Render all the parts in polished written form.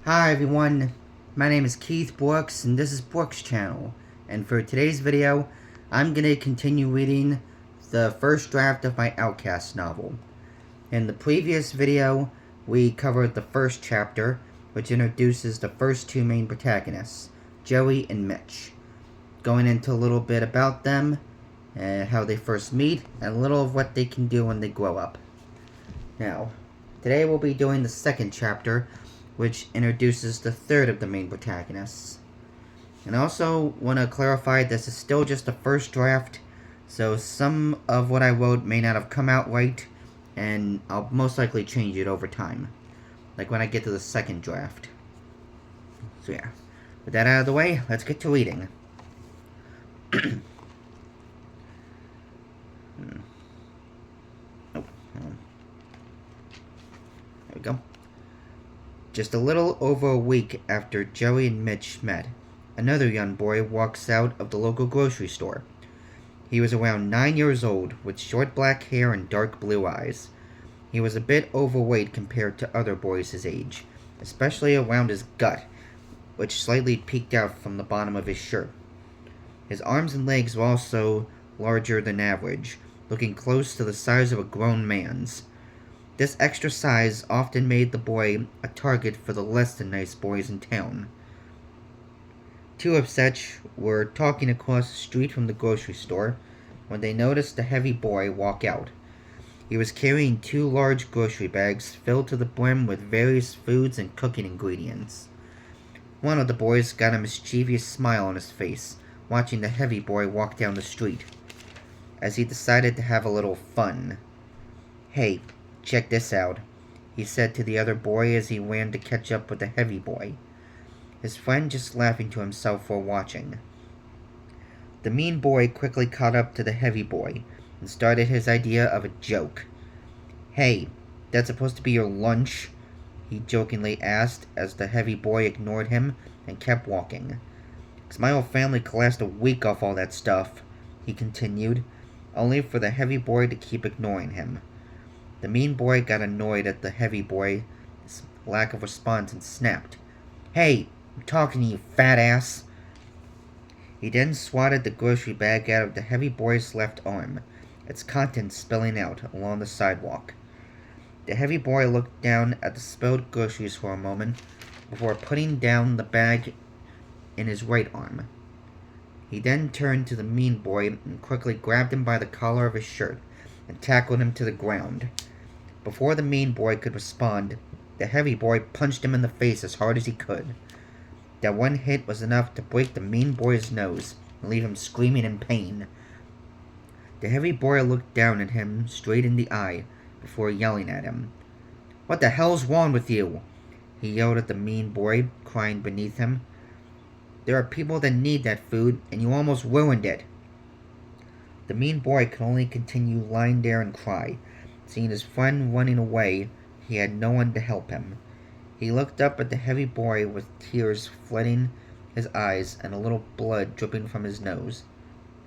Hi everyone, my name is Keith Brooks and this is Brooks Channel, and for today's video I'm going to continue reading the first draft of my Outcasts novel. In the previous video we covered the first chapter, which introduces the first two main protagonists, Joey and Mitch, going into a little bit about them, how they first meet, and a little of what they can do when they grow up. Now, today we'll be doing the second chapter, which introduces the third of the main protagonists. And I also want to clarify this is still just the first draft, so some of what I wrote may not have come out right, and I'll most likely change it over time, like when I get to the second draft. So yeah, with that out of the way, let's get to reading. There we go. Just a little over a week after Joey and Mitch met, another young boy walks out of the local grocery store. He was around 9 years old, with short black hair and dark blue eyes. He was a bit overweight compared to other boys his age, especially around his gut, which slightly peeked out from the bottom of his shirt. His arms and legs were also larger than average, looking close to the size of a grown man's. This extra size often made the boy a target for the less than nice boys in town. Two of such were talking across the street from the grocery store when they noticed the heavy boy walk out. He was carrying two large grocery bags filled to the brim with various foods and cooking ingredients. One of the boys got a mischievous smile on his face, watching the heavy boy walk down the street, as he decided to have a little fun. "Hey, check this out," he said to the other boy as he ran to catch up with the heavy boy, his friend just laughing to himself while watching. The mean boy quickly caught up to the heavy boy and started his idea of a joke. "Hey, that's supposed to be your lunch?" he jokingly asked as the heavy boy ignored him and kept walking. "'Cause my whole family could last a week off all that stuff," he continued, only for the heavy boy to keep ignoring him. The mean boy got annoyed at the heavy boy's lack of response and snapped, "Hey, I'm talking to you, fat ass." He then swatted the grocery bag out of the heavy boy's left arm, its contents spilling out along the sidewalk. The heavy boy looked down at the spilled groceries for a moment before putting down the bag in his right arm. He then turned to the mean boy and quickly grabbed him by the collar of his shirt and tackled him to the ground. Before the mean boy could respond, the heavy boy punched him in the face as hard as he could. That one hit was enough to break the mean boy's nose and leave him screaming in pain. The heavy boy looked down at him straight in the eye before yelling at him. "What the hell's wrong with you?" he yelled at the mean boy, crying beneath him. "There are people that need that food, and you almost ruined it." The mean boy could only continue lying there and cry. Seeing his friend running away, he had no one to help him. He looked up at the heavy boy with tears flooding his eyes and a little blood dripping from his nose.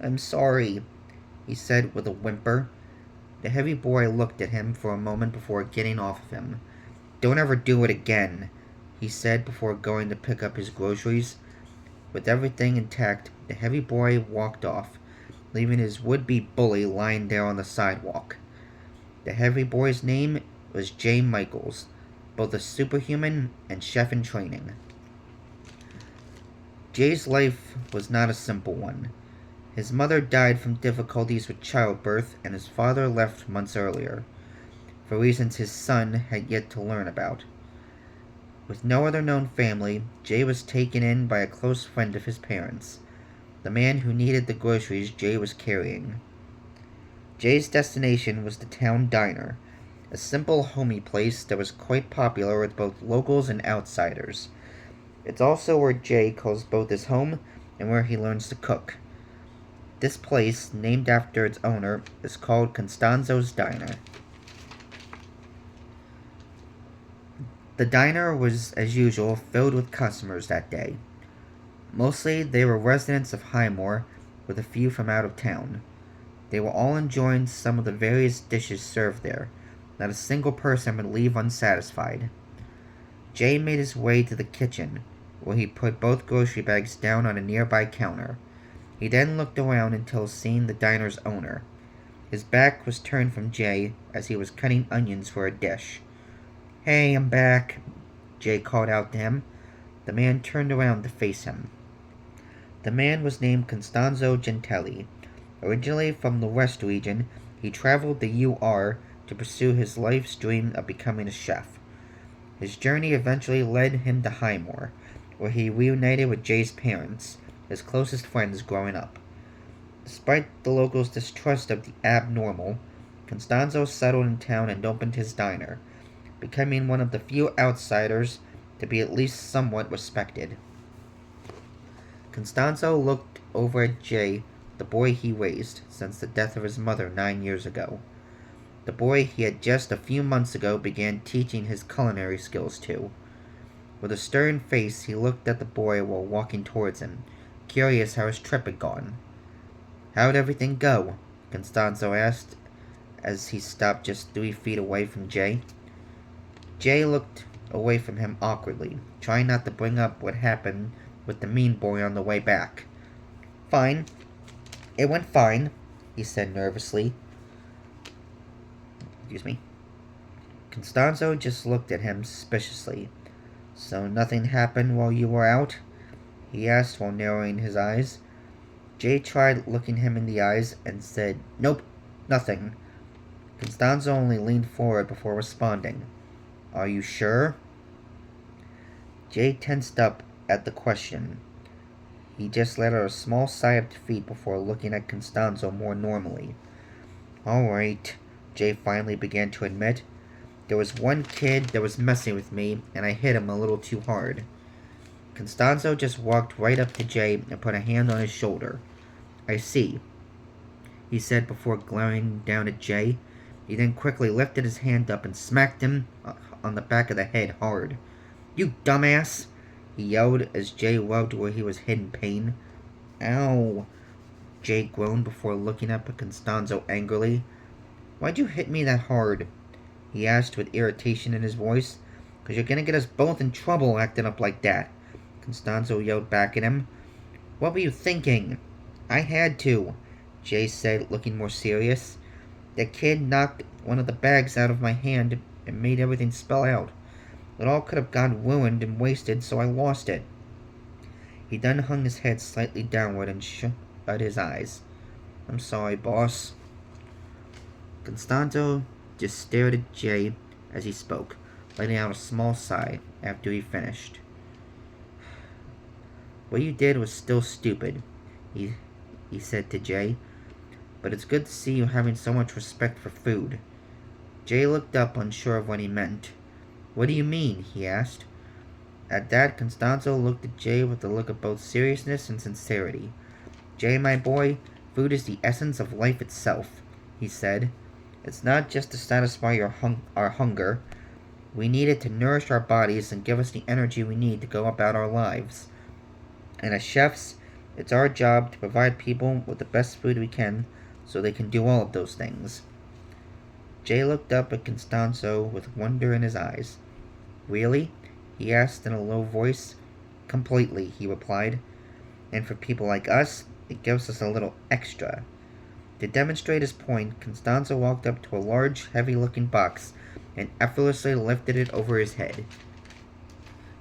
"I'm sorry," he said with a whimper. The heavy boy looked at him for a moment before getting off of him. "Don't ever do it again," he said before going to pick up his groceries. With everything intact, the heavy boy walked off, leaving his would-be bully lying there on the sidewalk. The heavy boy's name was Jay Michaels, both a superhuman and chef in training. Jay's life was not a simple one. His mother died from difficulties with childbirth, and his father left months earlier, for reasons his son had yet to learn about. With no other known family, Jay was taken in by a close friend of his parents, the man who needed the groceries Jay was carrying. Jay's destination was the town diner, a simple, homey place that was quite popular with both locals and outsiders. It's also where Jay calls both his home and where he learns to cook. This place, named after its owner, is called Constanzo's Diner. The diner was, as usual, filled with customers that day. Mostly they were residents of Highmore, with a few from out of town. They were all enjoying some of the various dishes served there. Not a single person would leave unsatisfied. Jay made his way to the kitchen, where he put both grocery bags down on a nearby counter. He then looked around until seeing the diner's owner. His back was turned from Jay as he was cutting onions for a dish. "Hey, I'm back," Jay called out to him. The man turned around to face him. The man was named Costanzo Gentili. Originally from the West region, he traveled the UR to pursue his life's dream of becoming a chef. His journey eventually led him to Highmore, where he reunited with Jay's parents, his closest friends growing up. Despite the locals' distrust of the abnormal, Costanzo settled in town and opened his diner, becoming one of the few outsiders to be at least somewhat respected. Costanzo looked over at Jay, the boy he raised since the death of his mother 9 years ago. The boy he had just a few months ago began teaching his culinary skills to. With a stern face, he looked at the boy while walking towards him, curious how his trip had gone. "How'd everything go?" Costanzo asked as he stopped just 3 feet away from Jay. Jay looked away from him awkwardly, trying not to bring up what happened with the mean boy on the way back. "Fine. It went fine," he said nervously. Excuse me. Costanzo just looked at him suspiciously. "So nothing happened while you were out?" he asked while narrowing his eyes. Jay tried looking him in the eyes and said, "Nope, nothing." Costanzo only leaned forward before responding. "Are you sure?" Jay tensed up at the question. He just let out a small sigh of defeat before looking at Costanzo more normally. "Alright," Jay finally began to admit. "There was one kid that was messing with me, and I hit him a little too hard." Costanzo just walked right up to Jay and put a hand on his shoulder. "I see," he said before glaring down at Jay. He then quickly lifted his hand up and smacked him on the back of the head hard. "You dumbass!" he yelled as Jay rubbed where he was hit in pain. "Ow!" Jay groaned before looking up at Costanzo angrily. "Why'd you hit me that hard?" he asked with irritation in his voice. "'Cause you're gonna get us both in trouble acting up like that," Costanzo yelled back at him. "What were you thinking?" "I had to," Jay said, looking more serious. "That kid knocked one of the bags out of my hand and made everything spill out. It all could have gone ruined and wasted, so I lost it." He then hung his head slightly downward and shut his eyes. "I'm sorry, boss." Costanzo just stared at Jay as he spoke, letting out a small sigh after he finished. "What you did was still stupid," he said to Jay, "but it's good to see you having so much respect for food." Jay looked up, unsure of what he meant. "What do you mean?" he asked. At that, Costanzo looked at Jay with a look of both seriousness and sincerity. "Jay, my boy, food is the essence of life itself," he said. "It's not just to satisfy our hunger. We need it to nourish our bodies and give us the energy we need to go about our lives. And as chefs, it's our job to provide people with the best food we can so they can do all of those things." Jay looked up at Costanzo with wonder in his eyes. "Really?" he asked in a low voice. "Completely," he replied. "And for people like us, it gives us a little extra." To demonstrate his point, Costanzo walked up to a large, heavy-looking box and effortlessly lifted it over his head.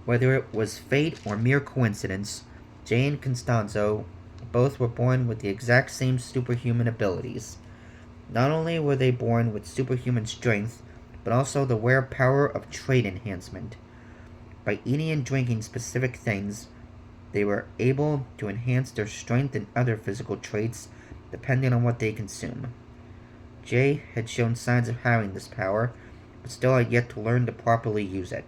Whether it was fate or mere coincidence, Jay and Costanzo both were born with the exact same superhuman abilities. Not only were they born with superhuman strength, but also the rare power of trait enhancement. By eating and drinking specific things, they were able to enhance their strength and other physical traits depending on what they consume. Jay had shown signs of having this power, but still had yet to learn to properly use it.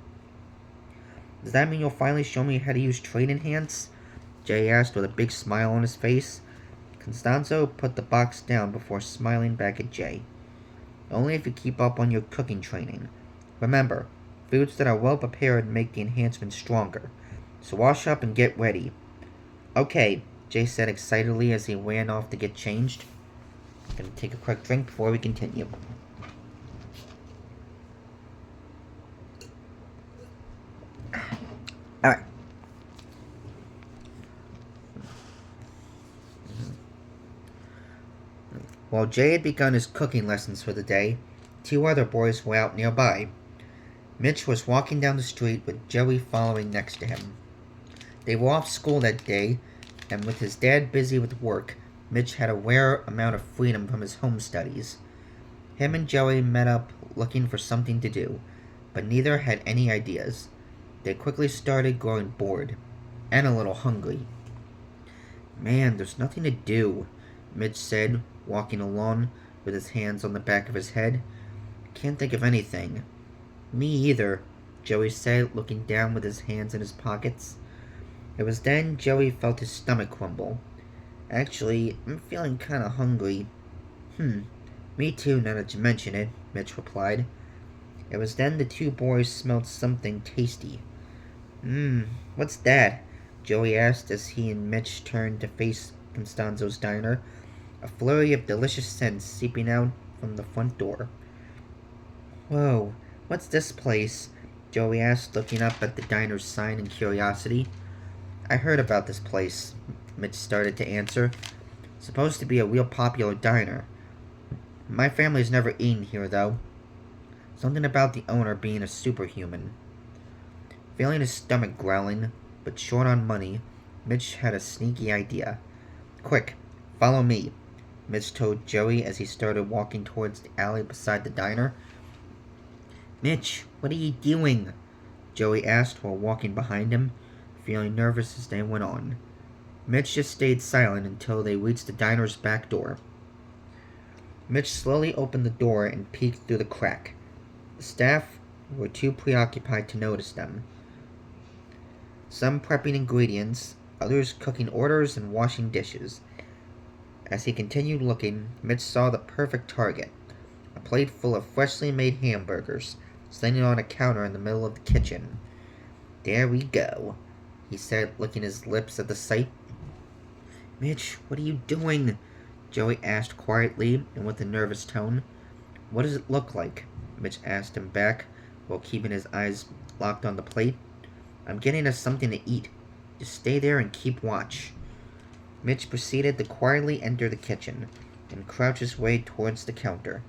"Does that mean you'll finally show me how to use Trait Enhance?" Jay asked with a big smile on his face. Costanzo put the box down before smiling back at Jay. "Only if you keep up on your cooking training. Remember, foods that are well prepared make the enhancement stronger. So wash up and get ready." "Okay," Jay said excitedly as he ran off to get changed. I'm going to take a quick drink before we continue. Alright. While Jay had begun his cooking lessons for the day, two other boys were out nearby. Mitch was walking down the street with Joey following next to him. They were off school that day, and with his dad busy with work, Mitch had a rare amount of freedom from his home studies. Him and Joey met up looking for something to do, but neither had any ideas. They quickly started growing bored, and a little hungry. Man, there's nothing to do, Mitch said, walking along with his hands on the back of his head. Can't think of anything. Me either, Joey said, looking down with his hands in his pockets. It was then Joey felt his stomach rumble. Actually, I'm feeling kinda hungry. Me too, now that you mention it, Mitch replied. It was then the two boys smelled something tasty. What's that? Joey asked as he and Mitch turned to face Constanzo's diner, a flurry of delicious scents seeping out from the front door. Whoa, what's this place? Joey asked, looking up at the diner's sign in curiosity. I heard about this place, Mitch started to answer. Supposed to be a real popular diner. My family's never eaten here, though. Something about the owner being a superhuman. Feeling his stomach growling, but short on money, Mitch had a sneaky idea. Quick, follow me, Mitch told Joey as he started walking towards the alley beside the diner. Mitch, what are you doing? Joey asked while walking behind him, feeling nervous as they went on. Mitch just stayed silent until they reached the diner's back door. Mitch slowly opened the door and peeked through the crack. The staff were too preoccupied to notice them. Some prepping ingredients, others cooking orders and washing dishes. As he continued looking, Mitch saw the perfect target, a plate full of freshly made hamburgers, standing on a counter in the middle of the kitchen. There we go, he said, licking his lips at the sight. Mitch, what are you doing? Joey asked quietly and with a nervous tone. What does it look like? Mitch asked him back, while keeping his eyes locked on the plate. I'm getting us something to eat. Just stay there and keep watch. Mitch proceeded to quietly enter the kitchen and crouch his way towards the counter.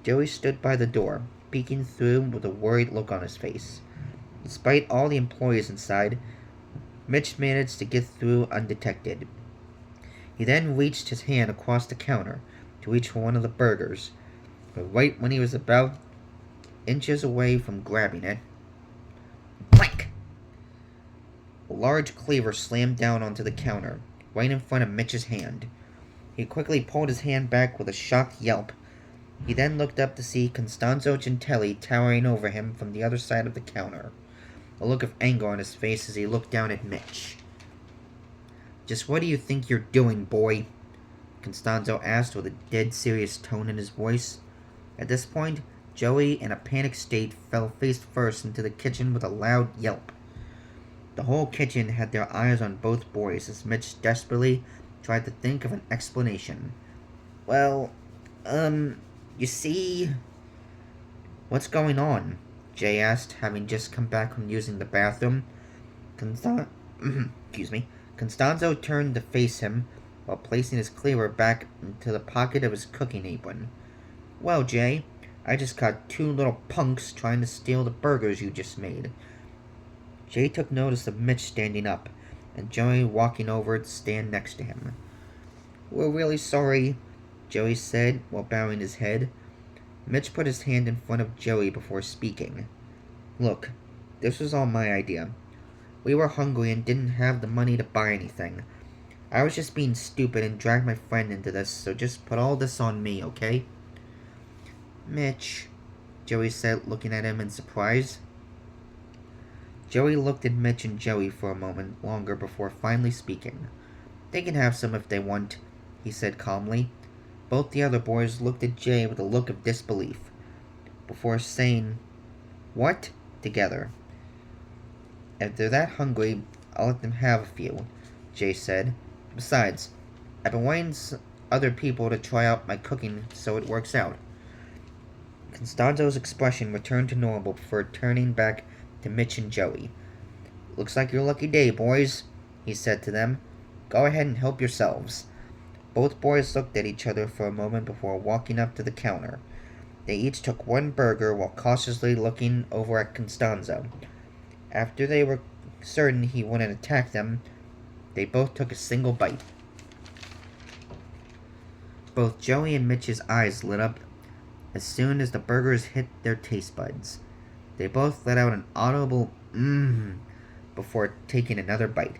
Joey stood by the door, peeking through with a worried look on his face. Despite all the employees inside, Mitch managed to get through undetected. He then reached his hand across the counter to reach for one of the burgers, but right when he was about inches away from grabbing it, clank! A large cleaver slammed down onto the counter, right in front of Mitch's hand. He quickly pulled his hand back with a shocked yelp. He then looked up to see Constanzo Gentelli towering over him from the other side of the counter, a look of anger on his face as he looked down at Mitch. Just what do you think you're doing, boy? Constanzo asked with a dead serious tone in his voice. At this point, Joey, in a panicked state, fell face first into the kitchen with a loud yelp. The whole kitchen had their eyes on both boys as Mitch desperately tried to think of an explanation. Well, you see... What's going on? Jay asked, having just come back from using the bathroom. Excuse me. Constanzo turned to face him while placing his cleaver back into the pocket of his cooking apron. Well, Jay, I just caught two little punks trying to steal the burgers you just made. Jay took notice of Mitch standing up, and Joey walking over to stand next to him. We're really sorry, Joey said while bowing his head. Mitch put his hand in front of Joey before speaking. Look, this was all my idea. We were hungry and didn't have the money to buy anything. I was just being stupid and dragged my friend into this, so just put all this on me, okay? Mitch, Joey said, looking at him in surprise. Joey looked at Mitch and Joey for a moment longer before finally speaking. They can have some if they want, he said calmly. Both the other boys looked at Jay with a look of disbelief, before saying, What? Together. If they're that hungry, I'll let them have a few, Jay said. Besides, I've been waiting other people to try out my cooking so it works out. Constanzo's expression returned to normal before turning back to Mitch and Joey. looks like your lucky day, boys, he said to them. Go ahead and help yourselves. Both boys looked at each other for a moment before walking up to the counter. They each took one burger while cautiously looking over at Constanzo. After they were certain he wouldn't attack them, they both took a single bite. Both Joey and Mitch's eyes lit up as soon as the burgers hit their taste buds. They both let out an audible mmm before taking another bite.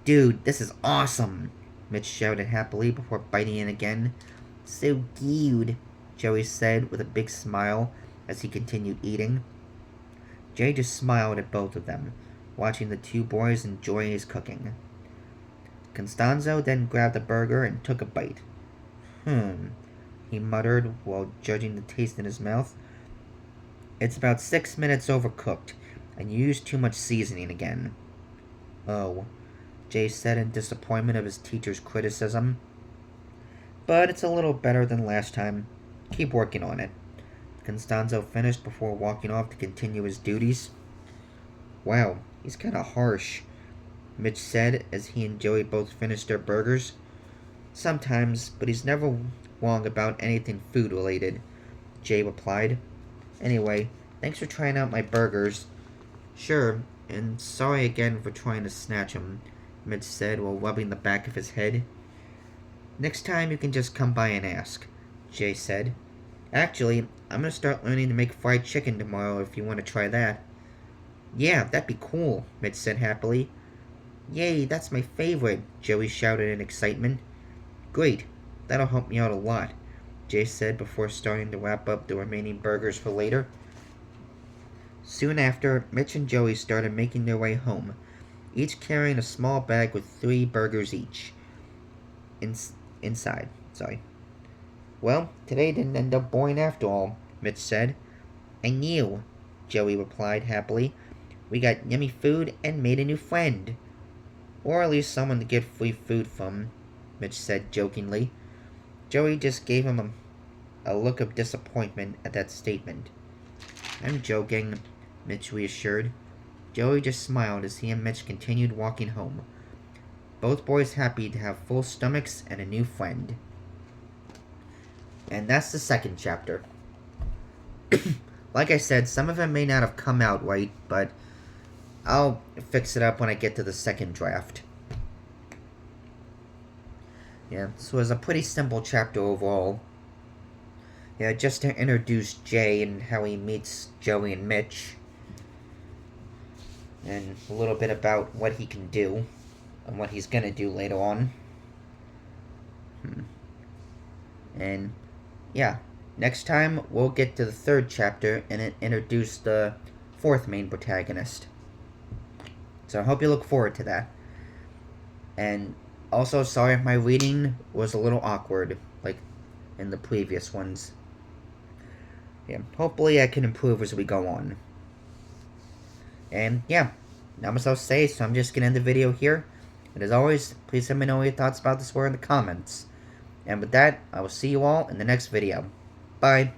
Dude, this is awesome, Mitch shouted happily before biting in again. So good, Joey said with a big smile as he continued eating. Jay just smiled at both of them, watching the two boys enjoy his cooking. Constanzo then grabbed a burger and took a bite. He muttered while judging the taste in his mouth. It's about 6 minutes overcooked, and you used too much seasoning again. Oh, Jay said in disappointment of his teacher's criticism. But it's a little better than last time. Keep working on it. Constanzo finished before walking off to continue his duties. Wow, he's kinda harsh, Mitch said as he and Joey both finished their burgers. Sometimes, but he's never wrong about anything food-related, Jay replied. Anyway, thanks for trying out my burgers. Sure, and sorry again for trying to snatch 'em, Mitch said while rubbing the back of his head. Next time you can just come by and ask, Jay said. Actually, I'm gonna start learning to make fried chicken tomorrow if you want to try that. Yeah, that'd be cool, Mitch said happily. Yay, that's my favorite, Joey shouted in excitement. Great, that'll help me out a lot, Jay said before starting to wrap up the remaining burgers for later. Soon after, Mitch and Joey started making their way home, each carrying a small bag with 3 burgers each. Inside. Well, today didn't end up boring after all, Mitch said. I knew, Joey replied happily. We got yummy food and made a new friend. Or at least someone to get free food from, Mitch said jokingly. Joey just gave him a look of disappointment at that statement. I'm joking, Mitch reassured. Joey just smiled as he and Mitch continued walking home. Both boys happy to have full stomachs and a new friend. And that's the second chapter. Like I said, some of it may not have come out right, but I'll fix it up when I get to the second draft. Yeah, this was a pretty simple chapter overall. Yeah, just to introduce Jay and how he meets Joey and Mitch. And a little bit about what he can do. And what he's gonna do later on. And, yeah. Next time, we'll get to the third chapter and introduce the fourth main protagonist. So I hope you look forward to that. And also, sorry if my reading was a little awkward, like in the previous ones. Yeah, hopefully I can improve as we go on. And yeah, not much else to say, so I'm just gonna end the video here. And as always, please let me know what your thoughts about this were in the comments. And with that, I will see you all in the next video. Bye.